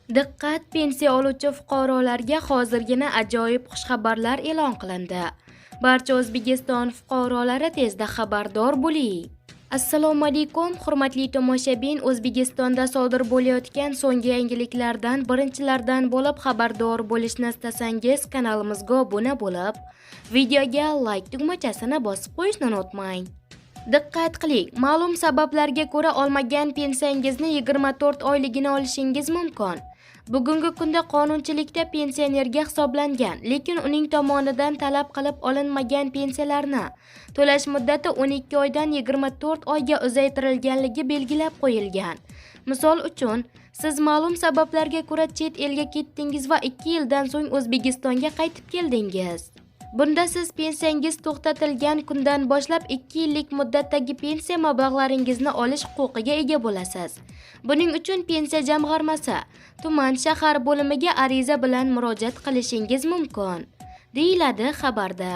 Diqqat, pensiya oluvchi fuqarolarga hozirgina ajoyib xushxabarlar e'lon qilindi. Barcha O'zbekiston fuqarolari tezda xabardor bo'ling. Assalomu alaykum, hurmatli tomoshabin. O'zbekistonda sodir bo'layotgan so'nggi yangiliklardan birinchilardan bo'lib xabardor bo'lishni istasangiz, kanalimizga obuna bo'lib, videoga like tugmachasini bosib qo'yishni unutmang. Diqqat qiling, ma'lum sabablarga ko'ra olmagan pensiyangizni 24 oyligini olishingiz mumkin. Bugungi kunda qonunchilikda pensionerga hisoblangan, lekin uning tomonidan talab qilib olinmagan pensiyalarni to'lash muddati 12 oydan 24 oyga uzaytirilganligi belgilab qo'yilgan. Misol uchun, siz ma'lum sabablarga ko'ra chet elga ketdingiz va 2 yildan so'ng O'zbekistonga qaytib keldingiz. Bunda siz pensiyangiz to'xtatilgan kundan boshlab 2 yillik muddatdagi pensiya mablag'laringizni olish huquqiga ega bo'lasiz. Buning uchun pensiya jamg'armasi, tuman shahar bo'limiga ariza bilan murojaat qilishingiz mumkin, deyiladi xabarda.